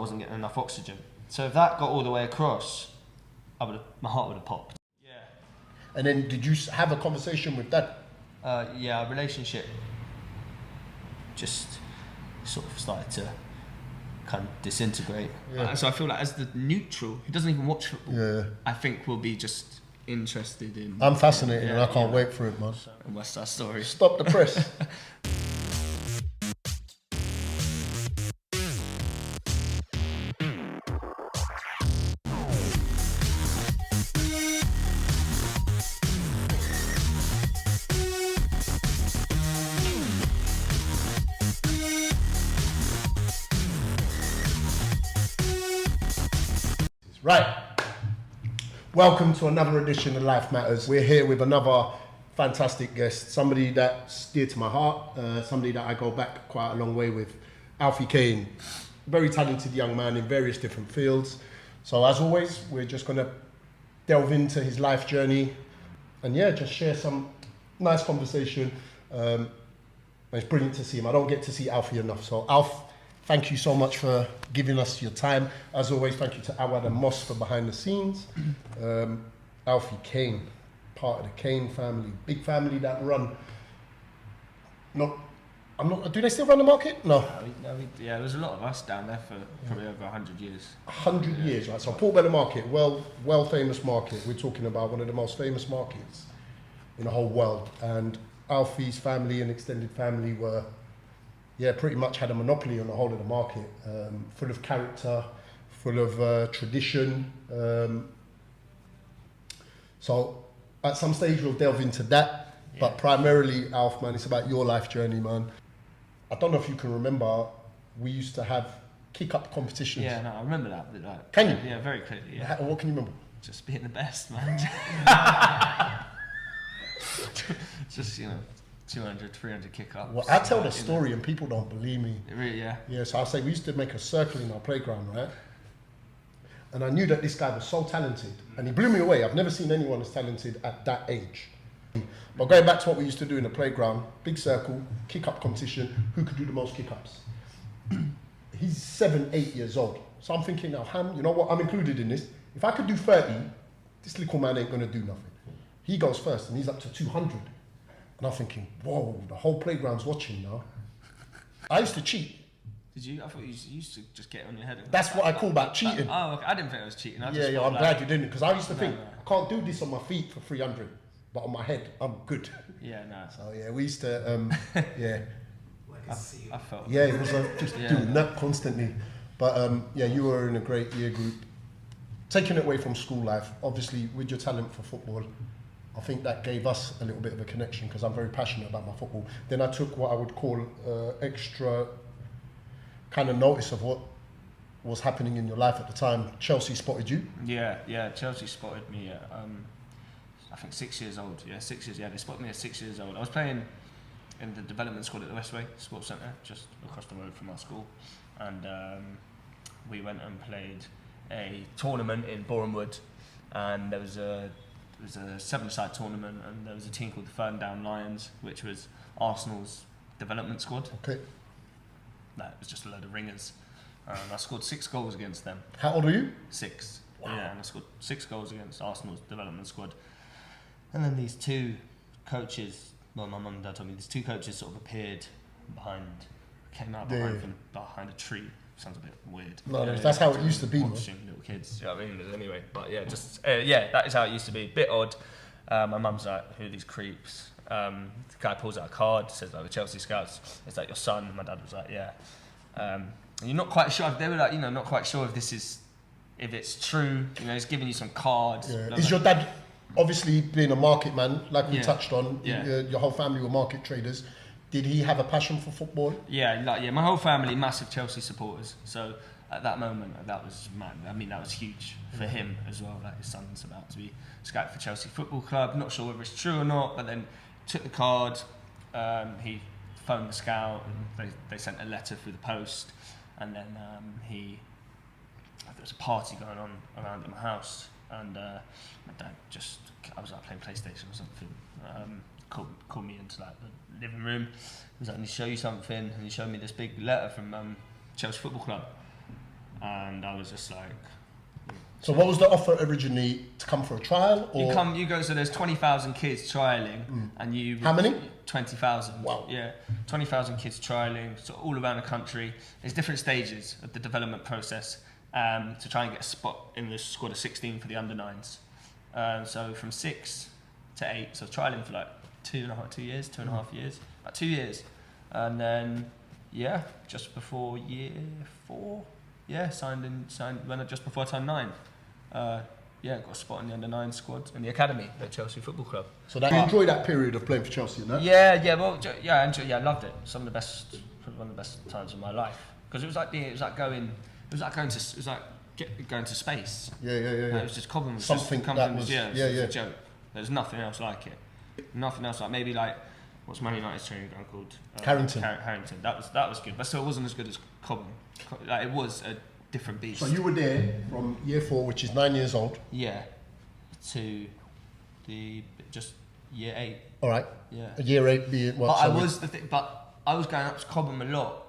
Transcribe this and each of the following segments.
wasn't getting enough oxygen. So if that got all the way across, my heart would have popped. Yeah. And then did you have a conversation with Dad? Yeah, our relationship just sort of started to kind of disintegrate. Yeah. So I feel like as the neutral, who doesn't even watch football, Yeah. I think will be just interested in... I'm fascinated and I can't wait for it, man. And West Side Story. Stop the press. Right. Welcome to another edition of Life Matters. We're here with another fantastic guest, somebody that's dear to my heart, somebody that I go back quite a long way with, Alfie Cain. Very talented young man in various different fields. So as always, we're just going to delve into his life journey and just share some nice conversation. And it's brilliant to see him. I don't get to see Alfie enough. So Alf, thank you so much for giving us your time. As always, thank you to Awad and Moss for behind the scenes. Alfie Cain, part of the Cain family, big family that run. Do they still run the market? No. Yeah, there was a lot of us down there for probably over 100 years. 100 years, right? So Portobello Market, well famous market. We're talking about one of the most famous markets in the whole world. And Alfie's family and extended family were, pretty much had a monopoly on the whole of the market, full of character, full of tradition. So at some stage we'll delve into that, but primarily, Alf, man, it's about your life journey, man. I don't know if you can remember, we used to have kick-up competitions. Yeah, no, I remember that. Can you? Yeah, very clearly, yeah. What can you remember? Just being the best, man. Just, 200, 300 kick-ups. Well, I tell the story and people don't believe me. Really, yeah. Yeah, so I'll say we used to make a circle in our playground, right? And I knew that this guy was so talented and he blew me away. I've never seen anyone as talented at that age. But going back to what we used to do in the playground, big circle, kick-up competition, who could do the most kick-ups? He's 7, 8 years old. So I'm thinking now, you know what, I'm included in this. If I could do 30, this little man ain't gonna do nothing. He goes first and he's up to 200. And I'm thinking, whoa, the whole playground's watching now. I used to cheat. Did you? I thought you used to just get on your head. That's what I call that cheating. Oh, okay. I didn't think it was cheating. I'm glad you didn't, because I used to think, I can't do this on my feet for 300, but on my head, I'm good. Yeah, no. So we used to, I felt. Yeah, it was just doing that constantly. But you were in a great year group. Taking it away from school life, obviously with your talent for football, I think that gave us a little bit of a connection because I'm very passionate about my football. Then I took what I would call extra kind of notice of what was happening in your life at the time. Chelsea spotted you. Yeah, Chelsea spotted me at, I think 6 years old. Yeah, 6 years, they spotted me at 6 years old. I was playing in the development squad at the Westway Sports Centre, just across the road from our school. And we went and played a tournament in Borehamwood, and there was a 7-side tournament, and there was a team called the Ferndown Lions, which was Arsenal's development squad. Okay. That was just a load of ringers. I scored 6 goals against them. How old are you? 6. Wow. Yeah, and I scored 6 goals against Arsenal's development squad. And then these 2 coaches, well, my mum and dad told me, these 2 coaches sort of appeared came out from behind a tree. Sounds a bit weird. No, that's how it used to be, man. Watching little kids, you know what I mean? Anyway, but that is how it used to be. Bit odd. My mum's like, who are these creeps? The guy pulls out a card, says like the Chelsea scouts. Is that your son? My dad was like, yeah. And you're not quite sure. They were like, not quite sure if it's true. He's giving you some cards. Yeah. Is your dad obviously being a market man, like we touched on? Your whole family were market traders. Did he have a passion for football? Yeah, my whole family, massive Chelsea supporters. So at that moment, that was mad. I mean, that was huge for him as well. Like his son's about to be scouted for Chelsea Football Club. Not sure whether it's true or not, but then took the card. He phoned the scout, and they sent a letter through the post. And then there was a party going on around at my house, and my dad I was like playing PlayStation or something. Called me into like the living room. He was like, "I need to show you something," and he showed me this big letter from Chelsea Football Club. and I was just like. So what was the offer originally, to come for a trial? Or? You go, so there's 20,000 kids trialling, and you... How many? 20,000. Wow. Yeah, 20,000 kids trialling, so all around the country. There's different stages of the development process to try and get a spot in the squad of 16 for the under-9s. So from 6 to 8, so trialling for like 2.5 years, about 2 years. And then, yeah, just before year 4, signed when just before I turned 9. Got a spot in the under-9 squad in the academy at Chelsea Football Club. So you enjoyed that period of playing for Chelsea, no? I loved it. One of the best times of my life, because it was like going to space. It was just Cobham was something just, that was, it was a joke. There's nothing else like it. Nothing else like maybe like what's Man United's training ground called? Harrington. Harrington. That was good, but still it wasn't as good as Cobham. Like, it was a different beast. So you were there from year 4, which is 9 years old. Yeah, to just year 8. All right. Yeah. Year 8 being what? But I was going up to Cobham a lot.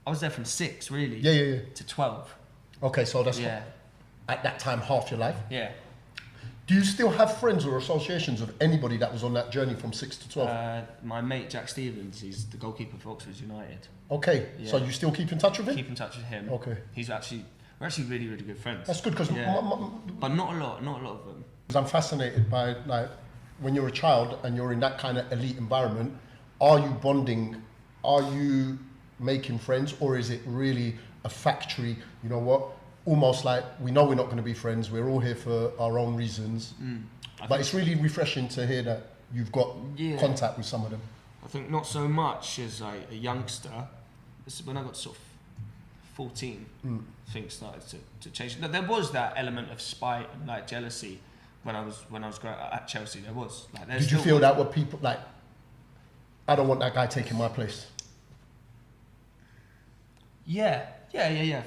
I was there from 6 really. Yeah. To 12. Okay, so that's at that time half your life. Yeah. Do you still have friends or associations of anybody that was on that journey from 6 to 12? My mate Jack Stevens, he's the goalkeeper for Oxford United. Okay, Yeah. so you still keep in touch with him? Keep in touch with him. Okay. We're actually really, really good friends. That's good, because but not a lot of them. I'm fascinated by, like, when you're a child and you're in that kind of elite environment, are you bonding? Are you making friends? Or is it really a factory, you know what? Almost like, we know we're not going to be friends, we're all here for our own reasons. But it's really refreshing to hear that you've got contact with some of them. I think not so much as like a youngster. This is when I got sort of 14, things started to change. There was that element of spite and like jealousy when I was growing up at Chelsea. There was. Like, did you feel that were people like, I don't want that guy taking my place? Yeah,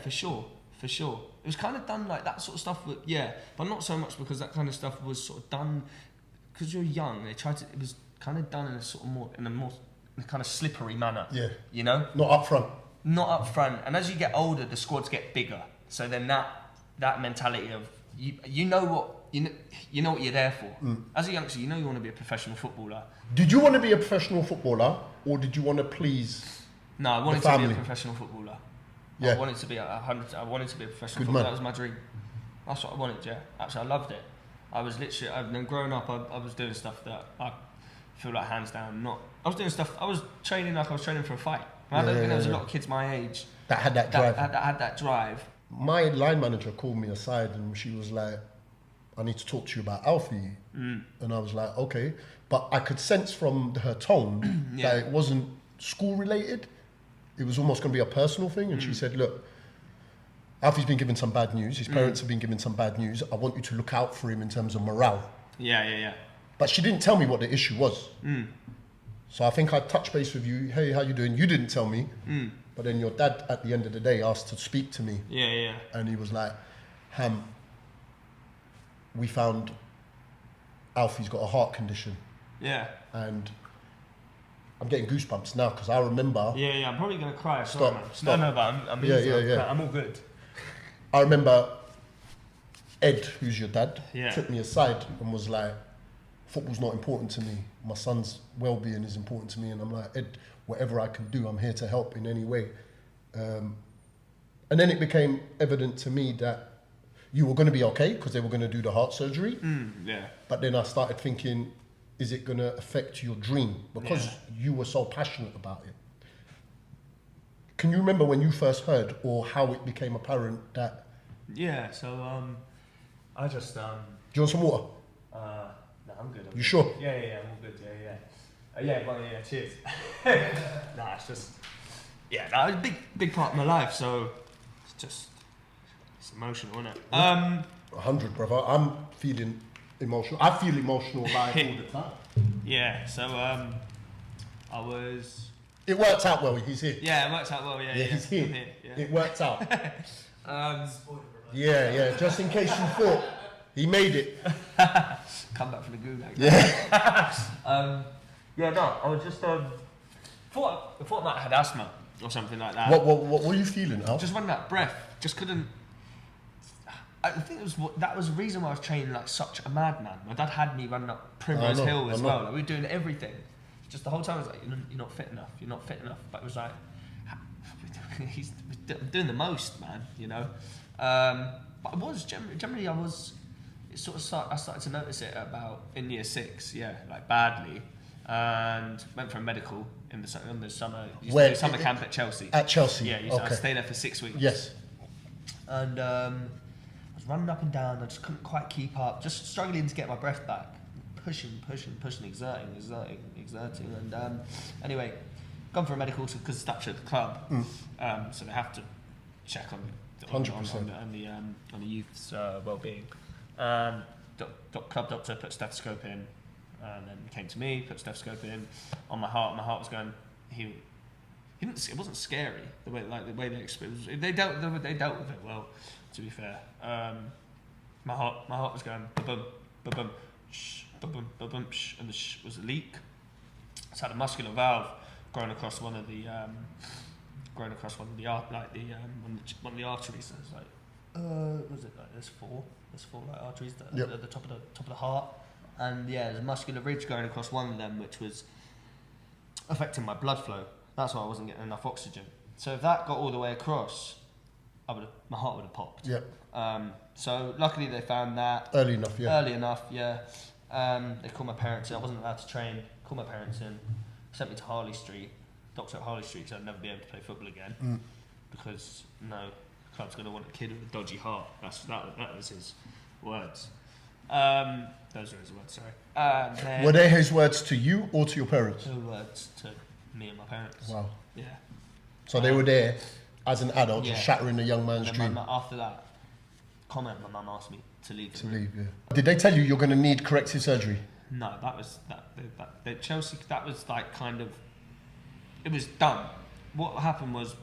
for sure. It was kind of done like that sort of stuff, but not so much because that kind of stuff was sort of done because you're young. It was kind of done in a more kind of slippery manner. Yeah. You know? Not up front. Not up front. And as you get older, the squads get bigger. So then that mentality of you know what you're there for. As a youngster, you know you want to be a professional footballer. Did you want to be a professional footballer, or did you want to please? No, I wanted to be a professional footballer. Yeah. I wanted to be I wanted to be a professional Good footballer. man. That was my dream. That's what I wanted. Yeah, absolutely, I loved it. I was literally. And then growing up, I was doing stuff that I feel like hands down not. I was doing stuff. I was training like I was training for a fight. And I don't think there was a lot of kids my age that had that drive. That had that drive. My line manager called me aside and she was like, I need to talk to you about Alfie. And I was like, okay. But I could sense from her tone that it wasn't school related. It was almost going to be a personal thing. And she said, look, Alfie's been given some bad news. His parents have been given some bad news. I want you to look out for him in terms of morale. Yeah. But she didn't tell me what the issue was. So I think I touched base with you. Hey, how you doing? You didn't tell me. But then your dad, at the end of the day, asked to speak to me. Yeah. And he was like, Ham, we found Alfie's got a heart condition. Yeah. And I'm getting goosebumps now because I remember. Yeah. I'm probably gonna cry. Stop. No, but I'm all good. I remember Ed, who's your dad, Yeah. took me aside and was like, football's not important to me. My son's well-being is important to me. And I'm like, Ed, whatever I can do, I'm here to help in any way. And then it became evident to me that you were going to be okay because they were going to do the heart surgery. Yeah. But then I started thinking, is it going to affect your dream? Because you were so passionate about it. Can you remember when you first heard or how it became apparent that... Yeah, so I just... Do you want some water? No, I'm good. You sure? Yeah, I'm all good, yeah. Cheers. Nah, it's just... Yeah, no, it's a big part of my life, so it's emotional, isn't it? 100, brother. I'm feeling emotional. I feel emotional about it all the time. Yeah, so I was... It worked out well, he's here. Yeah, it worked out well, yeah. He's here. I'm here, yeah. It worked out. Yeah, just in case you thought, he made it. Come back from the gulag. Yeah. I was just thought I might have had asthma or something like that. What were you feeling, Al? Just running out of breath. Just couldn't I think that was the reason why I was training like such a madman. My dad had me running up Primrose Hill as well. Like, we were doing everything. Just the whole time I was like, you're not fit enough. You're not fit enough. But it was like, he's doing the most, man. You know. But I was generally I was. It sort of I started to notice it about in year 6, like badly, and went for a medical in the summer. Summer camp at Chelsea. At Chelsea. Yeah, I stayed there for 6 weeks. Yes. And I was running up and down. I just couldn't quite keep up. Just struggling to get my breath back. Pushing, exerting. And anyway, gone for a medical because it's touch at the club. So they have to check on the youth's well-being. Club doctor put stethoscope in, and then came to me, put stethoscope in on my heart. My heart was going. He didn't. It wasn't scary the way they experienced. They dealt with it well. To be fair, my heart was going ba-bum, ba-bum, shh, ba-bum, ba-bum, shh, and the shh was a leak. It's had a muscular valve growing across one of the arteries. So it's like, was it like there's four like arteries at the top of the heart, and there's a muscular ridge going across one of them, which was affecting my blood flow. That's why I wasn't getting enough oxygen. So if that got all the way across, my heart would have popped. Yeah. So luckily they found that early enough. They called my parents in. I wasn't allowed to train. Called my parents in, sent me to Harley Street, doctor at Harley Street, so I'd never be able to play football again because no club's going to want a kid with a dodgy heart. That was his words. Those are his words. Sorry. Were they his words to you or to your parents? His words to me and my parents. Wow. Yeah. So they were there as an adult, just shattering a young man's dream. After that comment, my mum asked me to leave. Did they tell you you're going to need corrective surgery? No, that was Chelsea. That was like kind of. It was done. What happened was,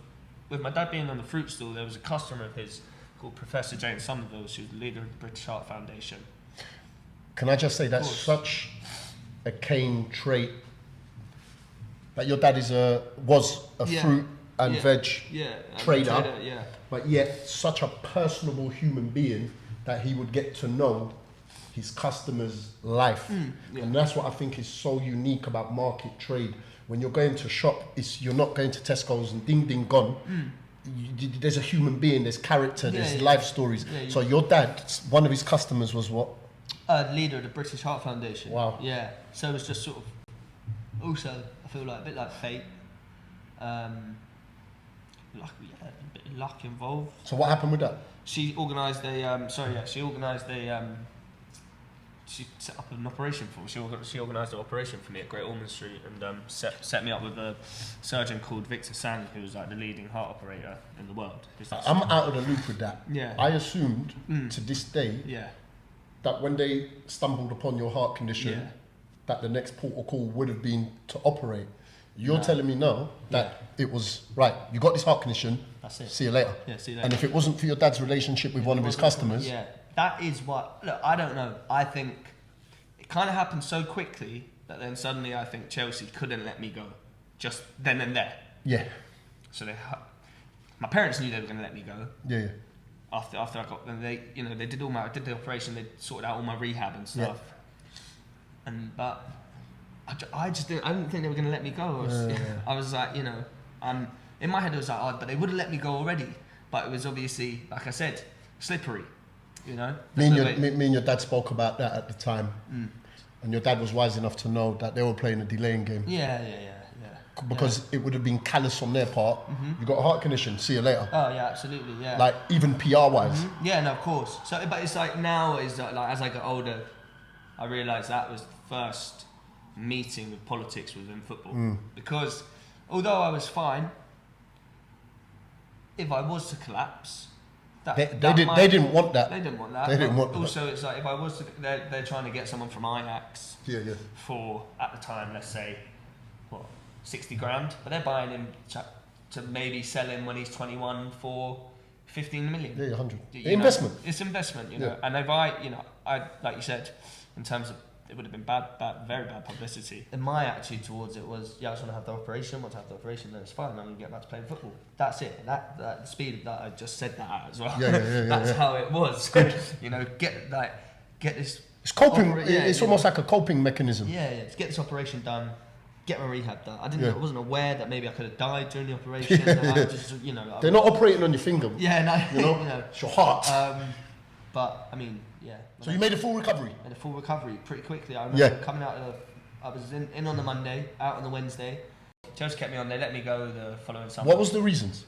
with my dad being on the fruit stall, there was a customer of his called Professor Jane Somerville. She was the leader of the British Heart Foundation. Can I just say that's such a Cain trait? That your dad was a fruit and veg trader, but yet such a personable human being that he would get to know his customers' life. And that's what I think is so unique about market trade. When you're going to shop, you're not going to Tesco's and ding ding gone. There's a human being, there's character, there's life stories. So your dad, one of his customers was what? Leader of the British Heart Foundation. Wow. Yeah. So it was just sort of, also I feel like a bit like fate. A bit of luck involved. So what happened with that? She organised she set up an operation for me. She organised an operation for me at Great Ormond Street and set me up with a surgeon called Victor Sang, who was like the leading heart operator in the world. I'm out of the loop with that. Yeah. I assumed to this day that when they stumbled upon your heart condition, that the next port of call would have been to operate. You're telling me now that it was, right, you got this heart condition, that's it. See you later. Yeah, see you later. And if it wasn't for your dad's relationship with one of his customers... Yeah, that is what... Look, I don't know. I think it kind of happened so quickly that then suddenly I think Chelsea couldn't let me go. Just then and there. Yeah. So my parents knew they were going to let me go. Yeah. After I got them, they did the operation, they sorted out all my rehab and stuff. Yeah. But I didn't think they were going to let me go. I was like, in my head it was like, but they would have let me go already. But it was obviously, like I said, slippery, Me and your dad spoke about that at the time. And your dad was wise enough to know that they were playing a delaying game. Yeah. Because it would have been callous on their part. You got a heart condition, see you later. Oh yeah, absolutely, yeah. Like even PR wise. Yeah, no, of course. So, but it's like now is like as I got older, I realised that was the first meeting with politics within football. Because although I was fine, if I was to collapse, they didn't want that. They didn't want that. Also, it's like if I was to, they're trying to get someone from Ajax for at the time, let's say, 60 grand, but they're buying him to maybe sell him when he's 21 for 15 million. Yeah, 100. Investment. It's investment, And if I like you said, in terms of it would have been very bad publicity. And my attitude towards it was, I just want to have the operation. Once I have the operation, then it's fine. I'm going to get back to playing football. That's it. That the speed that I just said that at as well. That's how it was. Get this. It's coping. It's almost like a coping mechanism. Yeah. Just get this operation done. Get my rehab done. I wasn't aware that maybe I could have died during the operation. I just, They're not operating on your finger. Yeah, no. It's your heart. But I mean, So you made a full recovery. Made a full recovery pretty quickly. I remember coming out I was in on the Monday, out on the Wednesday. Chelsea kept me on. They let me go the following summer. What was the reasons?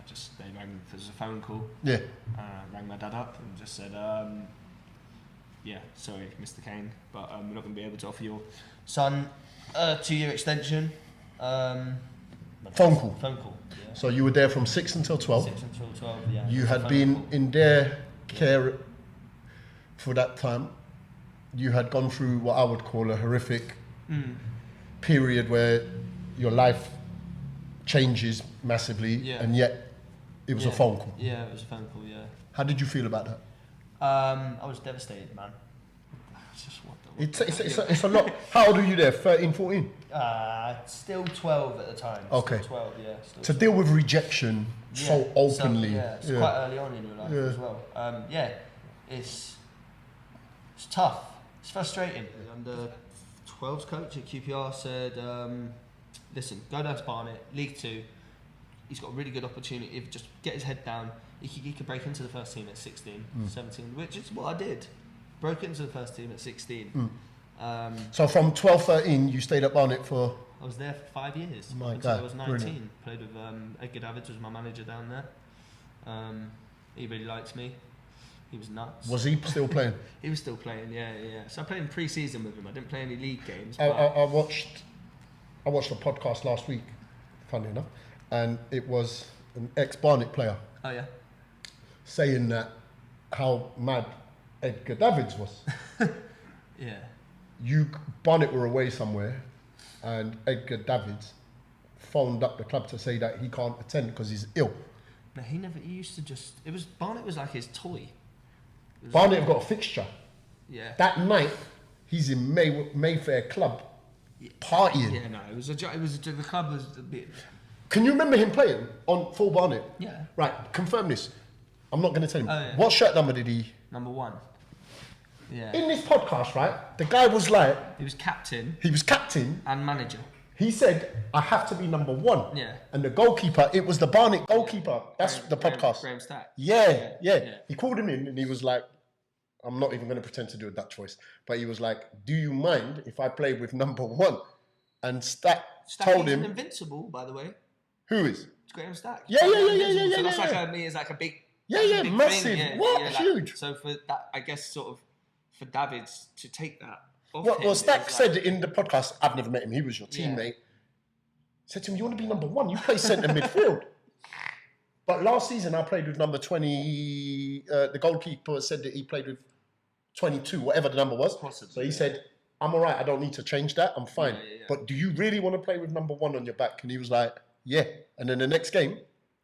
Just they rang. There was a phone call. Yeah. Rang my dad up and just said, sorry, Mr. Cain, but we're not going to be able to offer your son a 2-year extension. Phone call. Yeah. So you were there from 6 until 12. 6 until 12. Yeah. You had been in their care for that time. You had gone through what I would call a horrific period where your life changes massively, and yet it was a phone call. Yeah, it was a phone call. Yeah. How did you feel about that? I was devastated, man. It's a lot. How old are you there? 13, 14? Still 12 at the time. Okay. Still 12, yeah. To deal with rejection so openly. It's quite early on in your life as well. It's tough. It's frustrating. The 12's coach at QPR said, listen, go down to Barnet, League 2. He's got a really good opportunity. If just get his head down, he could break into the first team at 16, 17, which is what I did. Broke into the first team at 16. So from 12, 13, you stayed at Barnet for... I was there for 5 years. My until God, I was 19. brilliant. Played with Edgar Davids, was my manager down there. He really liked me. He was nuts. Was he still playing? He was still playing, yeah. So I played in pre-season with him. I didn't play any league games. I watched a podcast last week, funny enough, and it was an ex-Barnet player. Oh, yeah? Saying that how mad Edgar Davids was. Yeah. Barnet were away somewhere, and Edgar Davids phoned up the club to say that he can't attend because he's ill. No, he used to just... Barnet was like his toy. Barnet have got a fixture. Yeah. That night, he's in Mayfair Club, partying. Yeah, no, the club was a bit... Can you remember him playing for Barnet? Yeah. Right, confirm this. I'm not going to tell him. Oh, yeah. What shirt number did he... Number 1. Yeah. In this podcast, right, the guy was like... He was captain. And manager. He said, I have to be number 1. Yeah. And the goalkeeper, it was the Barnet goalkeeper. That's the podcast. Graham Stack. Yeah. He called him in and he was like, I'm not even going to pretend to do a Dutch voice, but he was like, do you mind if I play with number 1? And Stack told him... Invincible, by the way. Who is? It's Graham Stack. Yeah. So that's like a big... Yeah, big massive. Thing. Huge. So for that, I guess sort of for Davids to take that off well, Stack said in the podcast, I've never met him, he was your teammate. Said to him, you want to be number 1? You play centre midfield. But last season I played with number 20. The goalkeeper said that he played with 22, whatever the number was. Possibly, so he said, I'm all right, I don't need to change that, I'm fine. Yeah. But do you really want to play with number 1 on your back? And he was like, yeah. And then the next game,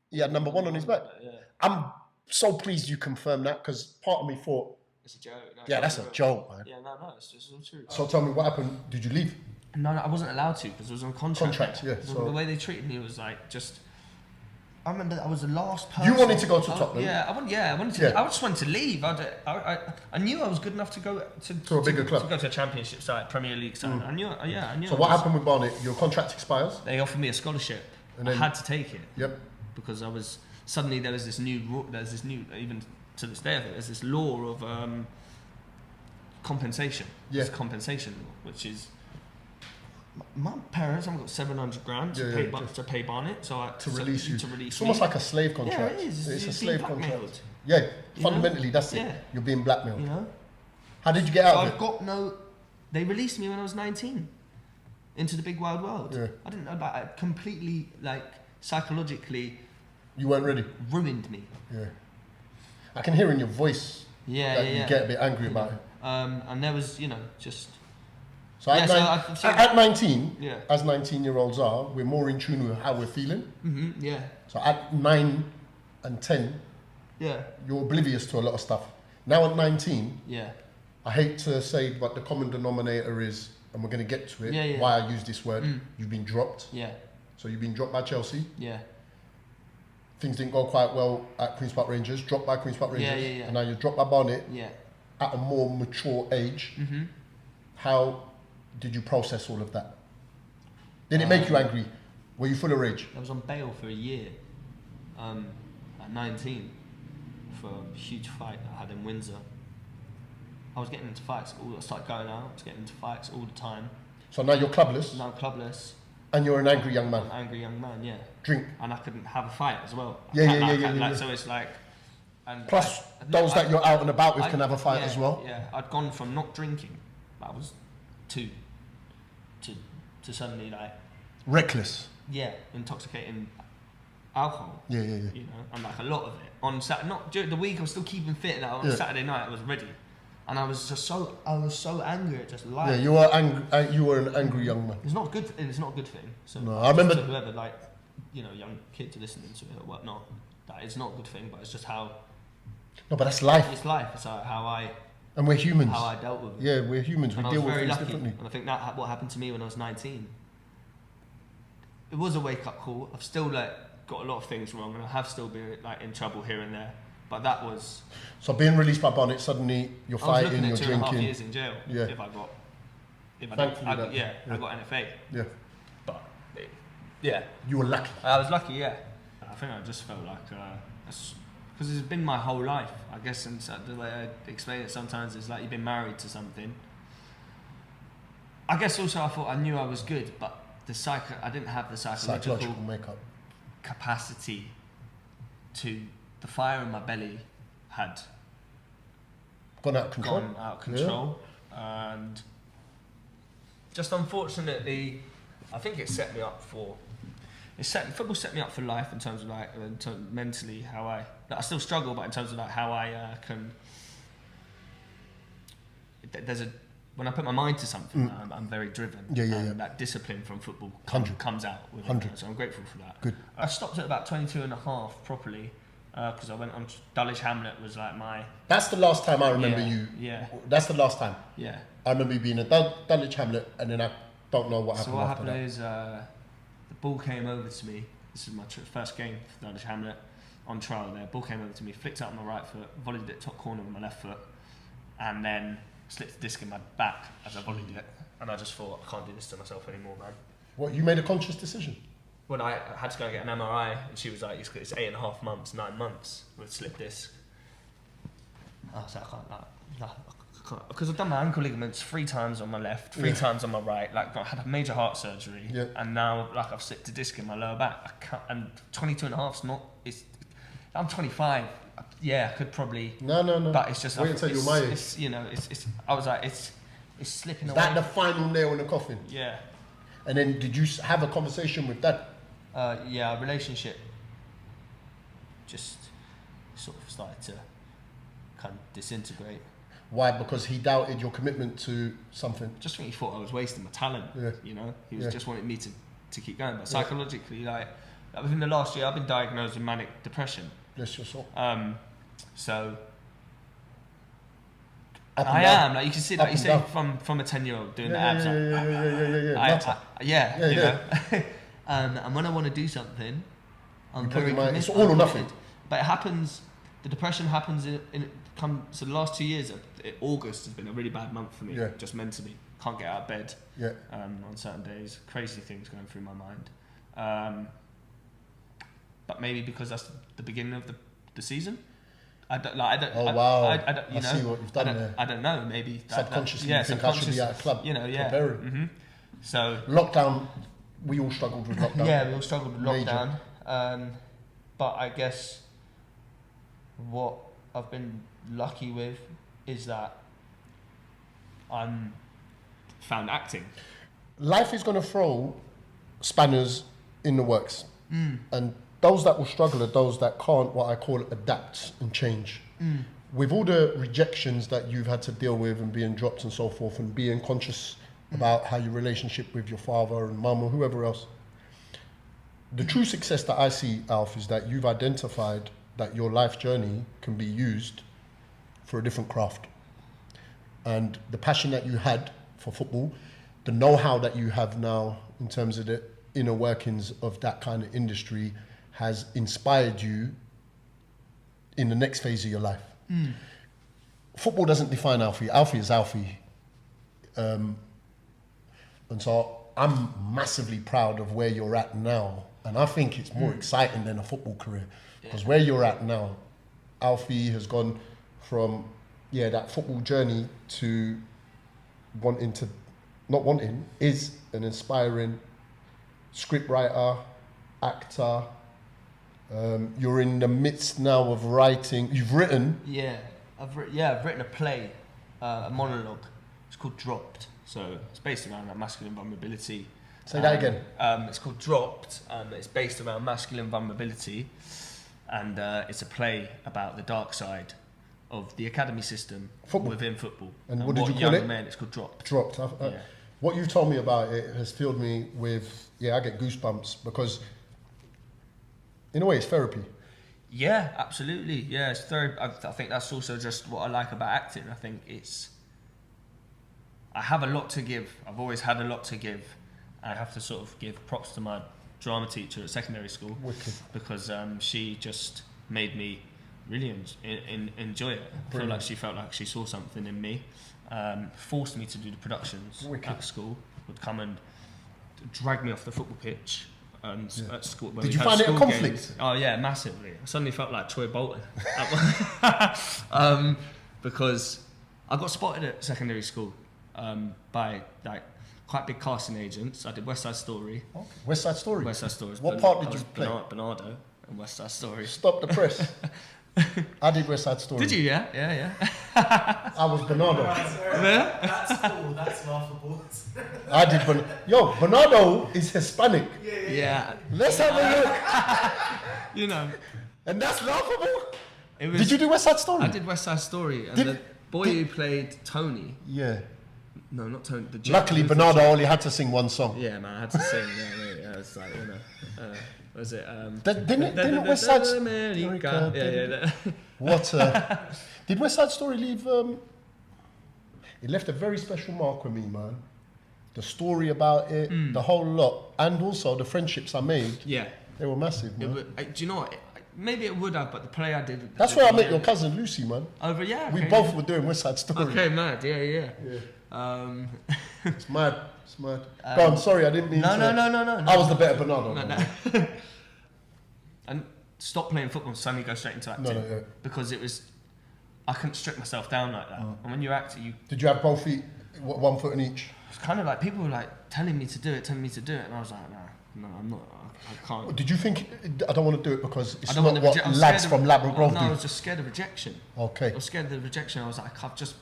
he had number 1 on his back. Yeah. I'm so pleased you confirmed that, because part of me thought, it's a joke. No, that's a joke, man. Yeah, no, it's just all true. So tell me, what happened? Did you leave? No, I wasn't allowed to because it was on contract. Yeah. So the way they treated me was like just. I remember I was the last person. You wanted to go to Tottenham? I wanted to. I just wanted to leave. I knew I was good enough to go to a bigger club. To go to a Championship side, Premier League side. I knew. So what happened with Barnet? Your contract expires. They offered me a scholarship. And I had to take it. Yep. Because I was suddenly there was this new even to this day there's this law of compensation. Yeah. This compensation law, which is. My parents haven't got $700,000 to pay Barnet, to release you. To release it's almost like a slave contract. Yeah, it is. It's a slave contract. Yeah, fundamentally that's it. Yeah. You're being blackmailed. You know. How did you get out of it? They released me when I was 19 into the big wide world. Yeah. I didn't know about it. Completely, psychologically. You weren't ready. Ruined me. Yeah. I can hear in your voice. You get a bit angry about it. And there was, just. So at 19, as 19-year-olds are, we're more in tune with how we're feeling. Mm-hmm, yeah. So at 9 and 10, you're oblivious to a lot of stuff. Now at 19, I hate to say, but the common denominator is, and we're going to get to it, Yeah. why I use this word, you've been dropped. Yeah. So you've been dropped by Chelsea. Yeah. Things didn't go quite well at Queen's Park Rangers, dropped by Queen's Park Rangers. Yeah. And now you're dropped by Barnet Yeah. at a more mature age. Mm-hmm. How did you process all of that? Did it make you angry? Were you full of rage? I was on bail for a year at 19 for a huge fight that I had in Windsor. I was getting into fights. I started going out, I was getting into fights all the time. So now you're clubless. Now I'm clubless. And you're an angry young man. An angry young man, yeah. Drink. And I couldn't have a fight as well. Yeah. So it's like... And Plus, those that you're out and about with can have a fight as well. Yeah, I'd gone from not drinking, that was to suddenly like... Reckless. Yeah, intoxicating alcohol. Yeah. You know, and like a lot of it. On Saturday, not during the week, I was still keeping fit. And on Saturday night, I was ready. And I was so angry at just life. Yeah, you were angry. You were an angry young man. It's not good. It's not a good thing. So no, I remember to whoever young kids are listening to it or whatnot. That it's not a good thing, but it's just how. No, but that's life. It's life. It's how I. And we're humans. How I dealt with it. Yeah, we're humans. We deal with things differently. And I think that what happened to me when I was 19. It was a wake up call. I've still got a lot of things wrong, and I have still been in trouble here and there. But that was... So being released by Barnet, suddenly you're fighting, you're drinking. I was looking at 2.5 years in jail. Yeah. If I got... I got NFA. Yeah. But, yeah. You were lucky. I was lucky, yeah. I think I just felt like... Because it's been my whole life. I guess and so the way I explain it sometimes is like you've been married to something. I guess also I thought I knew I was good, but I didn't have the psychological makeup capacity to... The fire in my belly had gone out of control. And just unfortunately, I think it set me up for. Football set me up for life in terms of mentally how I still struggle, but in terms of how I can. When I put my mind to something, I'm very driven. And that discipline from football comes out with it. So I'm grateful for that. Good. I stopped at about 22 and a half properly. Because I went on Dulwich Hamlet was like my... That's the last time I remember you. Yeah. That's the last time. Yeah. I remember you being at Dulwich Hamlet, and then I don't know what happened. So what happened is the ball came over to me. This is my first game for Dulwich Hamlet on trial there. Ball came over to me, flicked out on my right foot, volleyed it top corner with my left foot, and then slipped the disc in my back as I volleyed it. And I just thought, I can't do this to myself anymore, man. What, you made a conscious decision? When I had to go and get an MRI, and she was like, it's 8.5 months, 9 months with slip disc. I was like, I can't. Because I've done my ankle ligaments 3 times on my left, 3 times on my right. Like, I had a major heart surgery, and now I've slipped a disc in my lower back. I can't, and 22 and a half's not. I'm 25. Yeah, I could probably. No. But it's just. Wait until you're my age. It's. I was like, it's slipping away. Is that the final nail in the coffin? Yeah. And then did you have a conversation with Dad? Yeah, relationship just sort of started to kind of disintegrate. Why? Because he doubted your commitment to something. Just think he thought I was wasting my talent. Yeah. You know, he was just wanting me to keep going. But psychologically, within the last year, I've been diagnosed with manic depression. Bless your soul. So. Up I down. am, like you can see, like you say, from a 10-year-old doing the abs. Yeah. And when I want to do something, I'm very committed. It's all or nothing. But it happens. The depression happens so the last 2 years, August has been a really bad month for me, just mentally. Can't get out of bed. On certain days, crazy things going through my mind. But maybe because that's the beginning of the season. I see what you've done there. I don't know. Maybe subconsciously, you think I should be at a club. Mm-hmm. So lockdown, we all struggled with lockdown. Yeah, we all struggled with lockdown. But I guess what I've been lucky with is that I'm found acting. Life is going to throw spanners in the works, and those that will struggle are those that can't, what I call, adapt and change. With all the rejections that you've had to deal with and being dropped and so forth, and being conscious about how your relationship with your father and mum or whoever else, the true success that I see, Alf, is that you've identified that your life journey can be used for a different craft. and the passion that you had for football, the know-how that you have now in terms of the inner workings of that kind of industry has inspired you in the next phase of your life. Football doesn't define Alfie. Alfie is Alfie. And so I'm massively proud of where you're at now. And I think it's more exciting than a football career. Because where you're at now, Alfie has gone from, that football journey to is an inspiring scriptwriter, actor. You're in the midst now of writing. You've written. I've written a play, a monologue. It's called Dropped. So it's based around that masculine vulnerability. Say that again. It's called Dropped. It's based around masculine vulnerability, and it's a play about the dark side of the academy system within football. And what did you call it? Men, it's called Dropped. Dropped. What you've told me about it has filled me with, I get goosebumps because, in a way, it's therapy. Yeah, absolutely. Yeah, it's therapy. I think that's also just what I like about acting. I think I have a lot to give. I've always had a lot to give. I have to sort of give props to my drama teacher at secondary school. Wicked. Because she just made me really enjoy it. I feel like she felt like she saw something in me. Forced me to do the productions at school. Would come and drag me off the football pitch. At school. Did you find it a conflict? Games. Oh yeah, massively. I suddenly felt like Troy Bolton. Because I got spotted at secondary school by like quite big casting agents. I did West Side Story. Okay. West Side Story? West Side Story. What part did you play? Bernardo and West Side Story. Stop the press. I did West Side Story. Did you? Yeah. I was Bernardo. That's cool. That's laughable. I did Bernardo is Hispanic. Yeah. Let's have a look. And that's laughable. Did you do West Side Story? I did West Side Story, and the boy who played Tony. Yeah. No, not Tony. Luckily, Bernardo only had to sing one song. Yeah, man, I had to sing. Yeah, it's like was it? Didn't West Side Story? Yeah. What? Did West Side Story leave? It left a very special mark with me, man. The story about it, the whole lot, and also the friendships I made. Yeah, they were massive, man. Do you know what? Maybe it would have, but the play I did. That's where I met your cousin Lucy, man. Over, yeah. We both were doing West Side Story. Okay, mad. Yeah. It's mad. Go on, sorry, I didn't mean to. No. I was the better Bernardo. No. And stop playing football and suddenly go straight into acting. No. Because I couldn't strip myself down like that. And when you're acting, Did you have both feet, 1 foot in each? It's kind of like people were like telling me to do it, and I was like, no, I'm not. I can't. Did you think I don't want to do it because it's not what lads from Labrador Grove do? No, I was just scared of rejection. Okay. I was scared of the rejection. I was like, I've just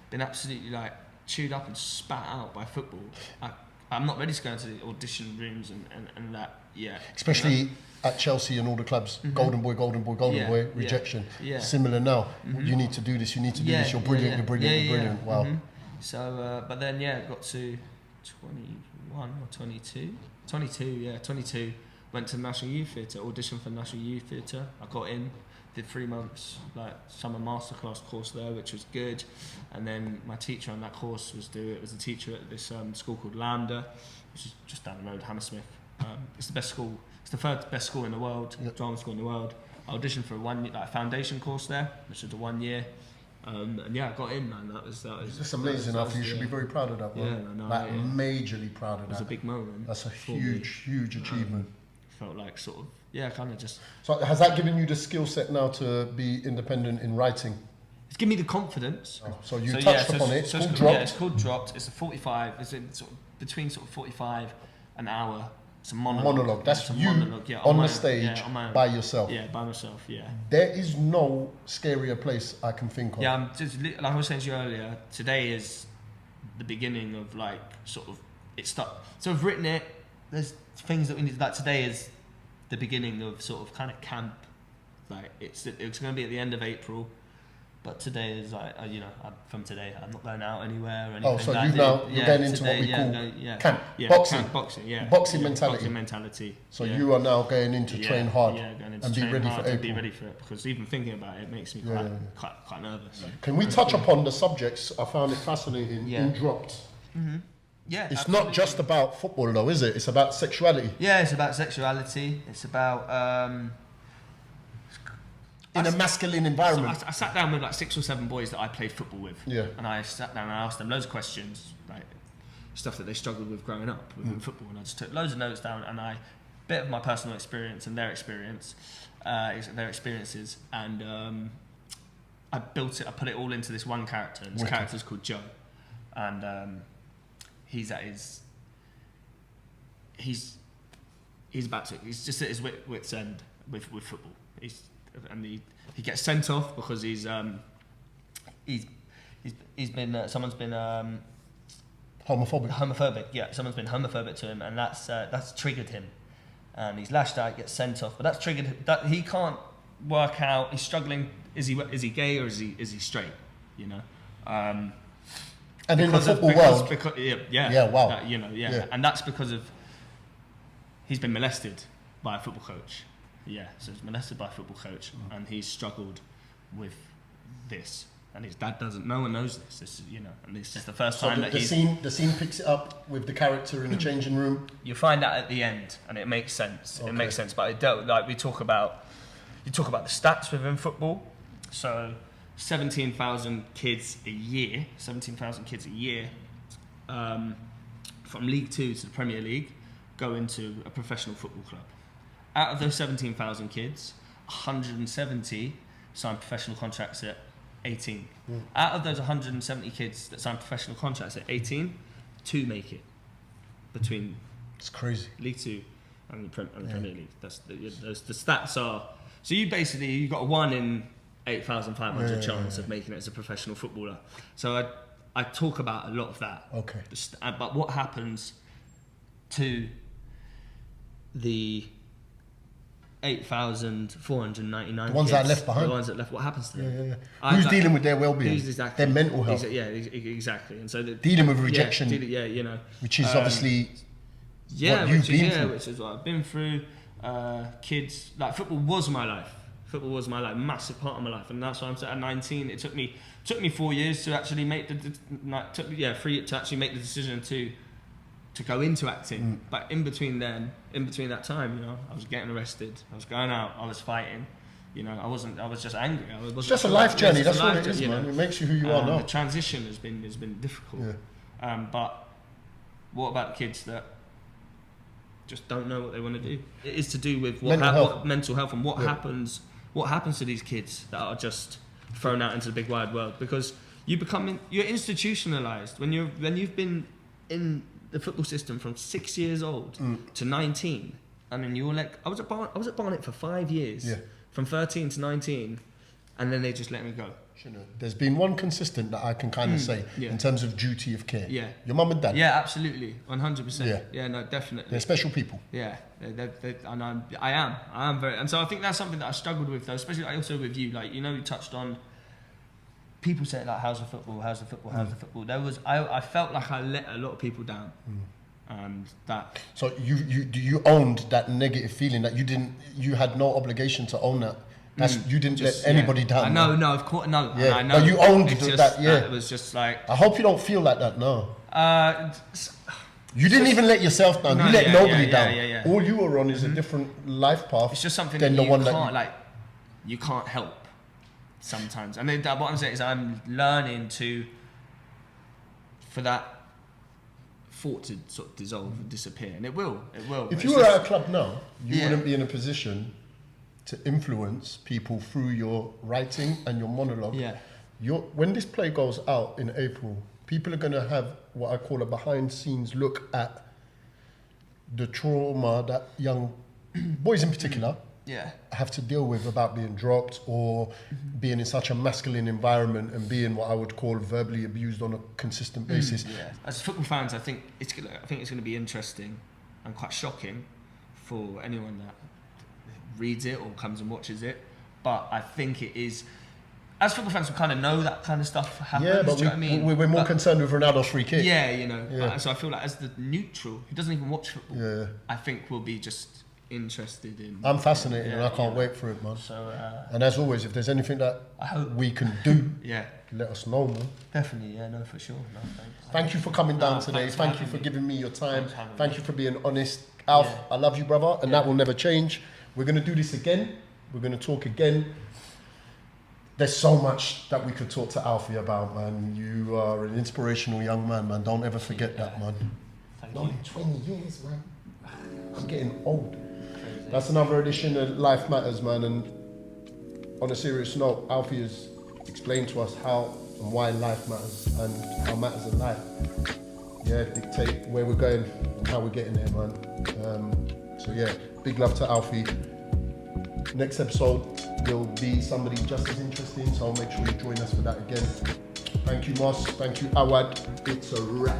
been absolutely like chewed up and spat out by football. I'm not ready to go into the audition rooms and that. Yeah. Especially at Chelsea and all the clubs, golden boy, rejection. Yeah. Similar now. You need to do this. You need to do this. You're brilliant. You're brilliant. You're brilliant. Wow. So, but then got to 21 or 22. 22. Went to the National Youth Theatre, auditioned for the National Youth Theatre. I got in, did 3 months, like summer masterclass course there, which was good. And then my teacher on that course was a teacher at this school called Lambda, which is just down the road, Hammersmith. It's the best school. It's the third best school in the world, drama school in the world. I auditioned for a foundation course there, which was a 1 year. And I got in, man. That was That's amazing. You should be very proud of that, man. Majorly proud of that. It was a big moment. That's a huge achievement. Felt like sort of, kind of just. So has that given you the skill set now to be independent in writing? It's given me the confidence. So you touched upon it. It's called Dropped. Yeah, it's called Dropped. It's a 45. It's in between 45 an hour. It's a monologue. That's you on the stage by yourself. Yeah, by myself. Yeah. There is no scarier place I can think of. Yeah, I'm just like I was saying to you earlier. Today is the beginning of it starts. So I've written it. There's things that we need. Like today is the beginning of sort of kind of camp. Like it's going to be at the end of April. But today is like, from today, I'm not going out anywhere or anything. Oh, so you're going into what we call camp, boxing. Boxing, yeah. Boxing mentality. Boxing mentality. So you are now going in to train hard and be ready for April. Be ready for it, because even thinking about it makes me quite nervous. Can we touch upon the subjects? I found it fascinating. In Dropped. Mm-hmm. Yeah, it's absolutely. not just about football though, is it? It's about sexuality. Yeah, it's about sexuality. It's about in a masculine environment. So I sat down with like 6 or 7 boys that I played football with. Yeah. And I sat down and I asked them loads of questions, like stuff that they struggled with growing up within football. And I just took loads of notes down, and a bit of my personal experience and their experiences. And I built it, I put it all into this one character. And this character's called Joe. And he's just at his wit's end with football. He gets sent off because someone's been homophobic. Yeah, someone's been homophobic to him, and that's triggered him, and he's lashed out, gets sent off. But that's triggered that he can't work out. He's struggling. Is he gay or is he straight? You know. And in the football world, and that's because of he's been molested by a football coach. Yeah, so he's molested by a football coach, and he's struggled with this, and his dad doesn't. No one knows this. This is, and this is the first time that the scene picks it up with the character in the changing room. You find out at the end, and it makes sense. Okay. It makes sense, but you talk about the stats within football. So 17,000 kids a year, from League 2 to the Premier League, go into a professional football club. Out of those 17,000 kids, 170 sign professional contracts at 18. Out of those 170 kids that sign professional contracts at 18, 2 make it between it's crazy. League 2 and the Premier League. That's the stats are. So you got a 1 in 8,500 chance of making it as a professional footballer. So I talk about a lot of that. Okay. But what happens to the 8,499 the ones that are left behind. The ones that left. What happens to them? Who's dealing with their well-being? Exactly. Their mental health. Exactly. And so dealing with rejection. Which is obviously which is what I've been through. Kids, like football was my life. Massive part of my life, and that's why I'm at 19. It took me 4 years to actually make to actually make the decision to go into acting. But in between that time, I was getting arrested, I was going out, I was fighting, I was just angry. It's just a life journey, that's what it is, man. It makes you who you are now. The transition has been difficult. But what about the kids that just don't know what they want to do? It is to do with mental health and what happens to these kids that are just thrown out into the big wide world, because you're institutionalized when you've been in the football system from 6 years old to 19, and then you're like, I was at Barnet for 5 years, from 13 to 19, and then they just let me go. There's been one consistent that I can kind of say in terms of duty of care. Yeah. Your mum and dad. Yeah, absolutely, 100%. Yeah, no, definitely. They're special people. Yeah, I am very, and so I think that's something that I struggled with, though, especially also with you. Like, you touched on. People say like, how's the football? I felt like I let a lot of people down, and that. So you owned that negative feeling that you had no obligation to own that. You didn't let anybody down. No, of course, no. Yeah, I know. But you owned that. Yeah, it was just like. I hope you don't feel like that. No. You didn't even let yourself down. You let nobody down. Yeah. All you were on is a different life path. It's just something than that the you one can't that you can't help. Sometimes, and then what I'm saying is I'm learning for that thought to sort of dissolve and disappear, and it will. If you were at a club now, you wouldn't be in a position to influence people through your writing and your monologue. Yeah. When this play goes out in April, people are going to have what I call a behind-scenes look at the trauma that young boys in particular have to deal with about being dropped or being in such a masculine environment and being what I would call verbally abused on a consistent basis. As football fans, I think it's going to be interesting and quite shocking for anyone that reads it or comes and watches it. But I think it is as football fans, we kind of know that kind of stuff happens. Yeah, but do you know what I mean? we're more But- concerned with Ronaldo's free kick. Yeah, you know. Yeah. So I feel like as the neutral, who doesn't even watch football, Yeah. I think will be just interested in. I'm fascinated and Yeah, I can't yeah. wait for it, man. So And as always, if there's anything that I hope. we can do, Yeah, let us know, man. definitely. Yeah, no, for sure. No, thanks. Thank you for coming down today. thanks for Thank you having for me. giving me your time. Thanks for having Thank me. you for being honest. Alf, Yeah. I love you, brother, and Yeah. that will never change. We're going to do this again. We're going to talk again. There's so much that we could talk to Alfie about, man. You are an inspirational young man, man. Don't ever forget that, man. Thank Only you. 20 years, man. I'm getting old. That's another edition of Life Matters, man. And on a serious note, Alfie has explained to us how and why life matters and how matters in life, yeah, dictate where we're going and how we're getting there, man. So yeah, big love to Alfie. Next episode will be somebody just as interesting, so make sure you join us for that again. Thank you, Moss. Thank you, Awad. It's a wrap.